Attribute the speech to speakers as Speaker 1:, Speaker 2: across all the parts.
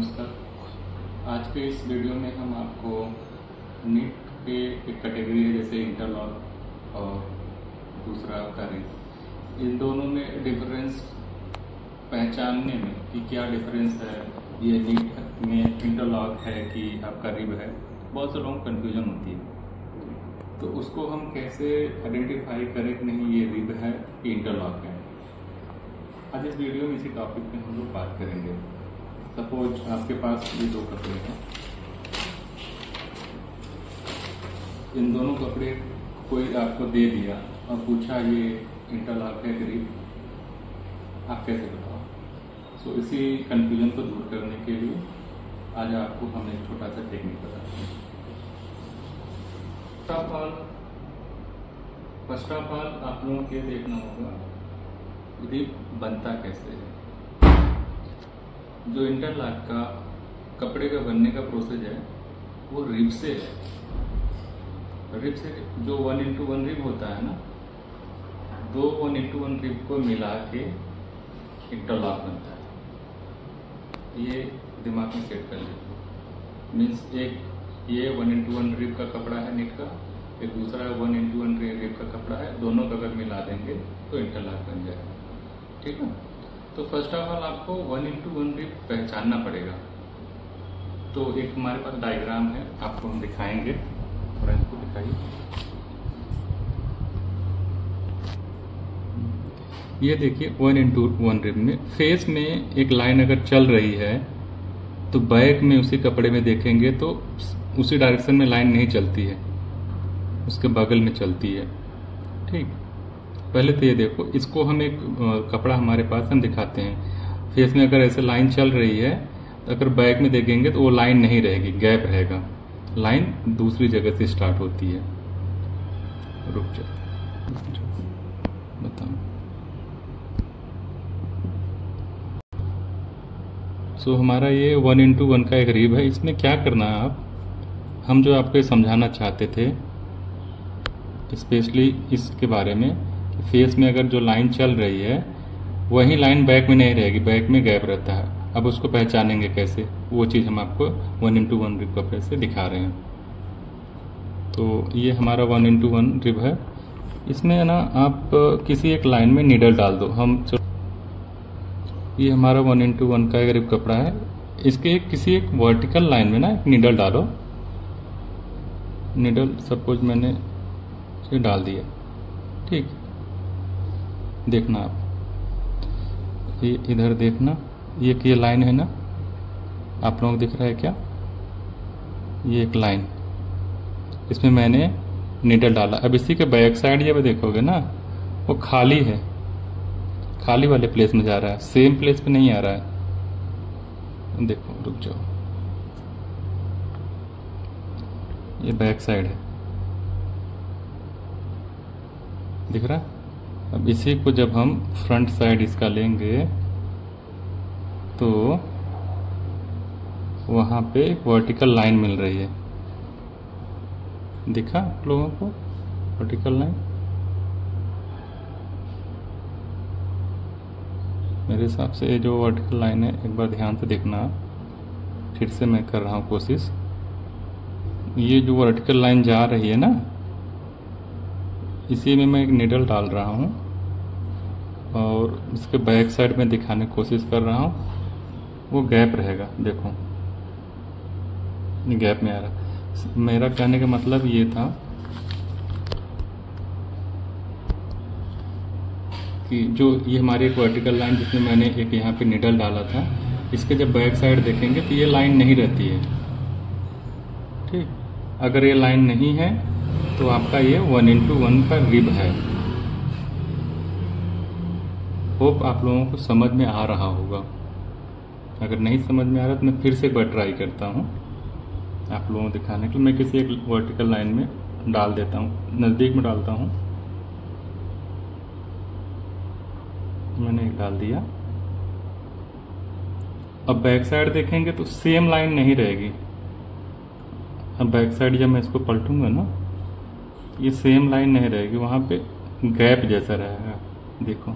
Speaker 1: नमस्कार। आज के इस वीडियो में हम आपको नीट के एक कैटेगरी है जैसे इंटरलॉक और दूसरा करिब, इन दोनों में डिफरेंस पहचानने में कि क्या डिफरेंस है, ये नीट में इंटरलॉक है कि आपका रिब है, बहुत से लोगों को कन्फ्यूजन होती है। तो उसको हम कैसे आइडेंटिफाई करें कि नहीं ये रिब है कि इंटरलॉक है। आज इस वीडियो में इसी टॉपिक पे हम लोग बात करेंगे। सपोज आपके पास ये दो कपड़े हैं, इन दोनों कपड़े कोई आपको दे दिया और पूछा ये इंटरलॉक है कि रिब, आप कैसे बताओ। सो इसी कंफ्यूजन को दूर करने के लिए आज आपको हम एक छोटा सा टेक्निक बताते हैं। फर्स्ट ऑफ ऑल आप लोगों को देखना होगा रिब बनता कैसे है। जो इंटरलॉक का कपड़े का बनने का प्रोसेस है वो रिब से है। रिब से जो 1:1 रिब होता है ना, दो 1:1 रिब को मिला के इंटरलॉक बनता है। ये दिमाग में सेट कर लीजिए। मीन्स एक ये 1:1 रिब का कपड़ा है नीट का, एक दूसरा 1:1 रिब का कपड़ा है, दोनों का अगर मिला देंगे तो इंटरलॉक बन जाएगा। ठीक है। तो फर्स्ट ऑफ ऑल आपको 1:1 रिब पहचानना पड़ेगा। तो एक हमारे पास डायग्राम है, आपको हम दिखाएंगे, थोड़ा इसको दिखाइए। ये देखिए 1:1 रिब में फेस में एक लाइन अगर चल रही है तो बैक में उसी कपड़े में देखेंगे तो उसी डायरेक्शन में लाइन नहीं चलती है, उसके बगल में चलती है। ठीक, पहले तो ये देखो, इसको हम एक कपड़ा हमारे पास हम दिखाते हैं। फेस में अगर ऐसे लाइन चल रही है तो अगर बैक में देखेंगे तो वो लाइन नहीं रहेगी, गैप रहेगा, लाइन दूसरी जगह से स्टार्ट होती है। रुक जाओ, बताओ। सो हमारा ये 1:1 का एक रिब है। इसमें क्या करना है हम जो आपको समझाना चाहते थे स्पेशली इसके बारे में, फेस में अगर जो लाइन चल रही है वही लाइन बैक में नहीं रहेगी, बैक में गैप रहता है। अब उसको पहचानेंगे कैसे, वो चीज़ हम आपको 1:1 रिब कपड़े से दिखा रहे हैं। तो ये हमारा 1:1 रिब है। इसमें ना आप किसी एक लाइन में नीडल डाल दो। ये हमारा 1:1 का एक रिब कपड़ा है, इसके किसी एक वर्टिकल लाइन में ना एक नीडल डालो। नीडल सपोज मैंने इसे डाल दिया। ठीक, देखना आप ये इधर देखना, ये लाइन है ना, आप लोगों को दिख रहा है क्या? ये एक लाइन, इसमें मैंने नीडल डाला। अब इसी के बैक साइड जब देखोगे ना वो खाली है, खाली वाले प्लेस में जा रहा है, सेम प्लेस पे नहीं आ रहा है। देखो, रुक जाओ, ये बैक साइड है, दिख रहा है? अब इसी को जब हम फ्रंट साइड इसका लेंगे तो वहां पे वर्टिकल लाइन मिल रही है, दिखा आप लोगों को वर्टिकल लाइन? मेरे हिसाब से ये जो वर्टिकल लाइन है, एक बार ध्यान से देखना, फिर से मैं कर रहा हूँ कोशिश। ये जो वर्टिकल लाइन जा रही है ना, इसी में मैं एक नीडल डाल रहा हूँ और इसके बैक साइड में दिखाने की कोशिश कर रहा हूँ। वो गैप रहेगा, देखो गैप में आ रहा। मेरा कहने का मतलब ये था कि जो ये हमारी एक वर्टिकल लाइन जिसमें मैंने एक यहाँ पे नीडल डाला था, इसके जब बैक साइड देखेंगे तो ये लाइन नहीं रहती है। ठीक, अगर ये लाइन नहीं है तो आपका ये 1:1 का रिब है। होप आप लोगों को समझ में आ रहा होगा। अगर नहीं समझ में आ रहा तो मैं फिर से एक बार ट्राई करता हूँ आप लोगों को दिखाने के लिए। मैं किसी एक वर्टिकल लाइन में डाल देता हूँ, नज़दीक में डालता हूँ। मैंने एक डाल दिया। अब बैक साइड देखेंगे तो सेम लाइन नहीं रहेगी। अब बैक साइड जब मैं इसको पलटूंगा ना, ये सेम लाइन नहीं रहेगी, वहां पे गैप जैसा रहेगा। देखो,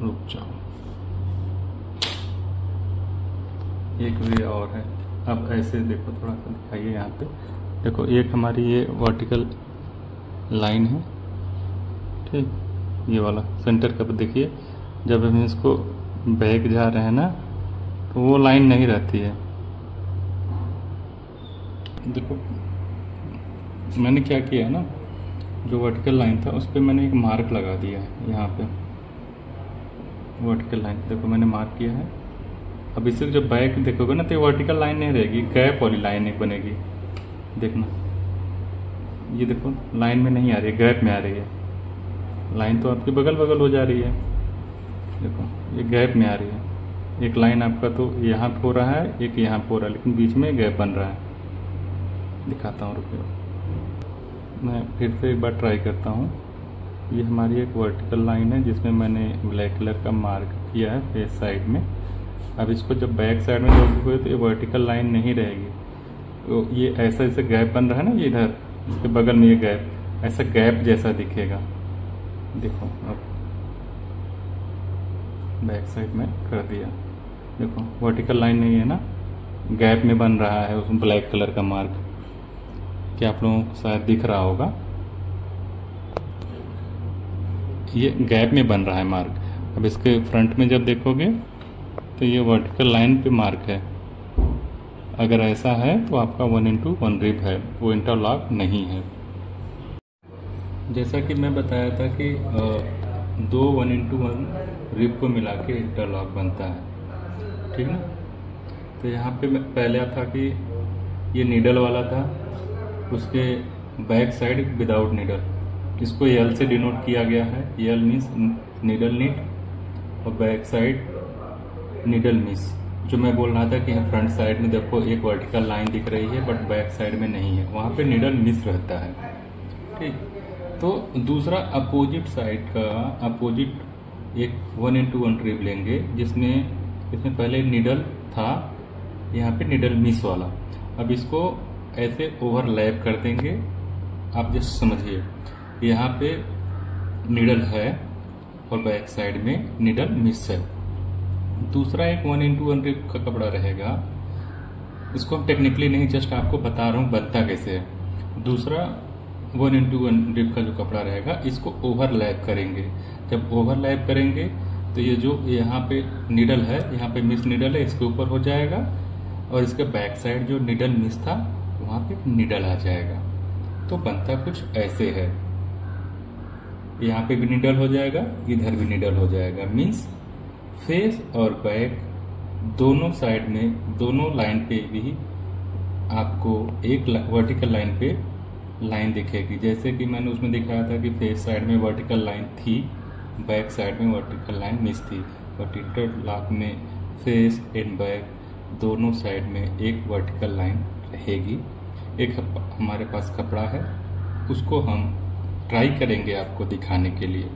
Speaker 1: रुक जाओ, एक वे और है। अब ऐसे देखो, थोड़ा सा दिखाइए यहाँ पे। देखो एक हमारी ये वर्टिकल लाइन है, ठीक, ये वाला सेंटर का देखिए। जब हम इसको बैक जा रहे हैं ना तो वो लाइन नहीं रहती है। देखो मैंने क्या किया है ना, जो वर्टिकल लाइन था उस पर मैंने एक मार्क लगा दिया है यहाँ पे। वर्टिकल लाइन देखो मैंने मार्क किया है। अब इसे जब बैक देखोगे ना तो वर्टिकल लाइन नहीं रहेगी, गैप वाली लाइन एक बनेगी। देखना ये देखो लाइन में नहीं आ रही है, गैप में आ रही है। लाइन तो आपकी बगल बगल हो जा रही है, देखो ये गैप में आ रही है। एक लाइन आपका तो यहाँ पे हो रहा है, एक यहाँ पे हो रहा है, लेकिन बीच में गैप बन रहा है। दिखाता हूँ, रुकिए मैं फिर से एक बार ट्राई करता हूँ। ये हमारी एक वर्टिकल लाइन है जिसमें मैंने ब्लैक कलर का मार्क किया है फेस साइड में। अब इसको जब बैक साइड में देखोगे तो ये वर्टिकल लाइन नहीं रहेगी, तो ये ऐसा ऐसे गैप बन रहा है ना, ये इधर इसके बगल में ये गैप, ऐसा गैप जैसा दिखेगा। देखो अब बैक साइड में कर दिया, देखो वर्टिकल लाइन नहीं है ना, गैप में बन रहा है उसमें ब्लैक कलर का मार्क। क्या आप लोगों को शायद दिख रहा होगा, ये गैप में बन रहा है मार्क। अब इसके फ्रंट में जब देखोगे तो ये वर्टिकल लाइन पे मार्क है। अगर ऐसा है तो आपका 1:1 रिब है, वो इंटरलॉक नहीं है। जैसा कि मैं बताया था कि दो 1:1 रिब को मिला के इंटरलॉक बनता है, ठीक ना। तो यहाँ पे पहले था कि ये नीडल वाला था, उसके बैक साइड विदाउट नीडल, इसको एल से डिनोट किया गया है। एल मीन्स नीडल नीड और बैक साइड नीडल मिस। जो मैं बोल रहा था कि फ्रंट साइड में देखो एक वर्टिकल लाइन दिख रही है बट बैक साइड में नहीं है, वहां पे नीडल मिस रहता है, ठीक। तो दूसरा अपोजिट साइड का अपोजिट एक 1:1 रिब लेंगे जिसमें इसमें पहले नीडल था, यहाँ पे नीडल मिस वाला। अब इसको ऐसे ओवरलैप कर देंगे। आप जस्ट समझिए, यहाँ पे नीडल है और बैक साइड में नीडल मिस है। दूसरा एक 1:1 रिब का कपड़ा रहेगा, इसको हम टेक्निकली नहीं, जस्ट आपको बता रहा हूँ बनता कैसे है। दूसरा 1:1 रिब का जो कपड़ा रहेगा इसको ओवरलैप करेंगे। जब ओवरलैप करेंगे तो ये जो यहाँ पे नीडल है, यहाँ पे मिस नीडल है, इसके ऊपर हो जाएगा और इसके बैक साइड जो नीडल मिस था वहां पे नीडल आ जाएगा। तो बनता कुछ ऐसे है, यहाँ पे भी नीडल हो जाएगा, इधर भी नीडल हो जाएगा। मीन्स फेस और बैक दोनों साइड में, दोनों लाइन पे भी आपको एक वर्टिकल लाइन पे लाइन दिखेगी। जैसे कि मैंने उसमें दिखाया था कि फेस साइड में वर्टिकल लाइन थी, बैक साइड में वर्टिकल लाइन मिस थी। बट इंटरलॉक में फेस एंड बैक दोनों साइड में एक वर्टिकल लाइन रहेगी। एक हमारे पास कपड़ा है, उसको हम ट्राई करेंगे आपको दिखाने के लिए।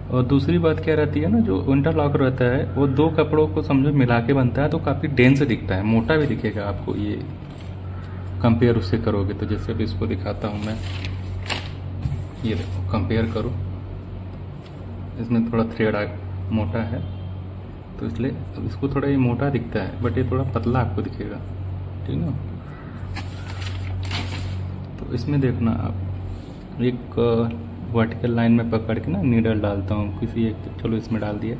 Speaker 1: और दूसरी बात क्या रहती है ना, जो इंटरलॉक रहता है वो दो कपड़ों को समझो मिला के बनता है, तो काफी डेंस दिखता है, मोटा भी दिखेगा आपको ये कंपेयर उससे करोगे तो। जैसे भी इसको दिखाता हूं मैं, ये देखो कंपेयर करो, इसमें थोड़ा थ्रेड मोटा है तो इसलिए इसको थोड़ा ये मोटा दिखता है, बट ये थोड़ा पतला आपको दिखेगा, ठीक है। तो इसमें देखना आप, एक वर्टिकल लाइन में पकड़ के ना नीडल डालता हूँ किसी एक, चलो इसमें डाल दिया।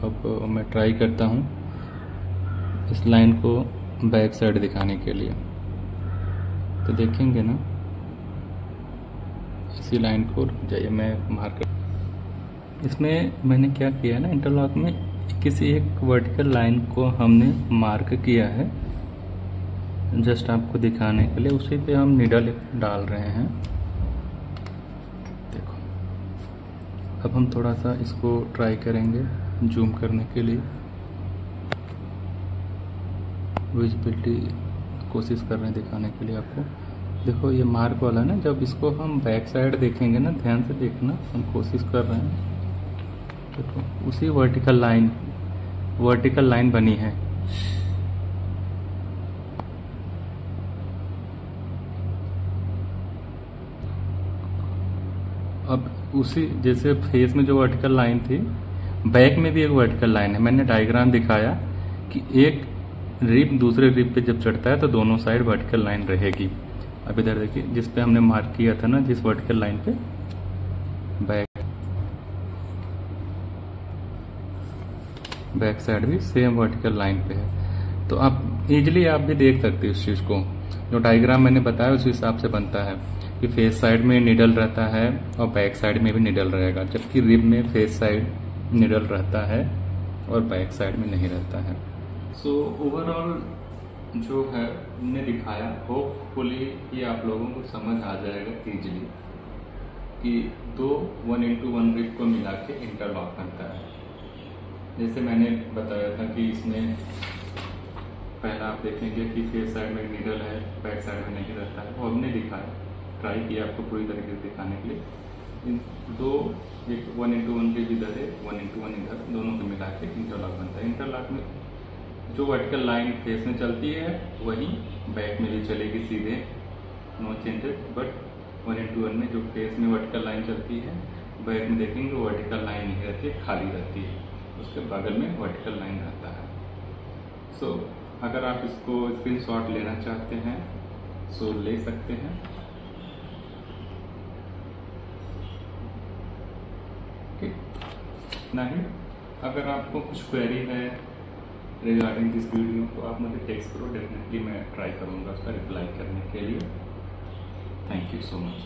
Speaker 1: अब मैं ट्राई करता हूँ इस लाइन को बैक साइड दिखाने के लिए, तो देखेंगे ना इसी लाइन को जाइए मैं मार्कर। इसमें मैंने क्या किया ना, इंटरलॉक में किसी एक वर्टिकल लाइन को हमने मार्क किया है जस्ट आपको दिखाने के लिए, उसी पे हम नीडल डाल रहे हैं। देखो अब हम थोड़ा सा इसको ट्राई करेंगे जूम करने के लिए, विजिबिलिटी कोशिश कर रहे हैं दिखाने के लिए आपको। देखो ये मार्क वाला ना, जब इसको हम बैक साइड देखेंगे ना, ध्यान से देखना, हम कोशिश कर रहे हैं। देखो उसी वर्टिकल लाइन बनी है। अब उसी जैसे फेस में जो वर्टिकल लाइन थी बैक में भी एक वर्टिकल लाइन है। मैंने डायग्राम दिखाया कि एक रिब दूसरे रिब पे जब चढ़ता है तो दोनों साइड वर्टिकल लाइन रहेगी। अब इधर देखिए, जिस पे हमने मार्क किया था ना, जिस वर्टिकल लाइन पे, बैक साइड भी सेम वर्टिकल लाइन पे है। तो आप इजिली आप भी देख सकते हो इस चीज को। जो डायग्राम मैंने बताया उस हिसाब से बनता है कि फेस साइड में निडल रहता है और बैक साइड में भी निडल रहेगा, जबकि रिब में फेस साइड निडल रहता है और बैक साइड में नहीं रहता है। सो ओवरऑल जो है हमने दिखाया, होपफुली ये आप लोगों को समझ आ जाएगा इजीली कि दो 1:1 रिब को मिला के इंटरलॉक बनता है। जैसे मैंने बताया था कि इसमें पहला आप देखेंगे कि फेस साइड में निडल है, बैक साइड में नहीं रहता है। वो हमने दिखाया, ट्राई किया आपको पूरी तरीके से दिखाने के लिए। इन दो, एक 1:1 रिब इधर है, 1:1 इधर, दोनों को मिला के इंटरलॉक बनता है। इंटरलॉक में जो वर्टिकल लाइन फेस में चलती है वही बैक में भी चलेगी सीधे, नो चेंजेस। बट 1:1 में जो फेस में वर्टिकल लाइन चलती है, बैक में देखेंगे वर्टिकल लाइन नहीं रहती है, खाली रहती है, उसके बगल में वर्टिकल लाइन रहता है। सो अगर आप इसको स्क्रीनशॉट लेना चाहते हैं सो ले सकते हैं। नहीं, अगर आपको कुछ क्वेरी है रिगार्डिंग दिस वीडियो तो आप मुझे टेक्स्ट करो, डेफिनेटली मैं ट्राई करूँगा उसका रिप्लाई करने के लिए। Thank you so much.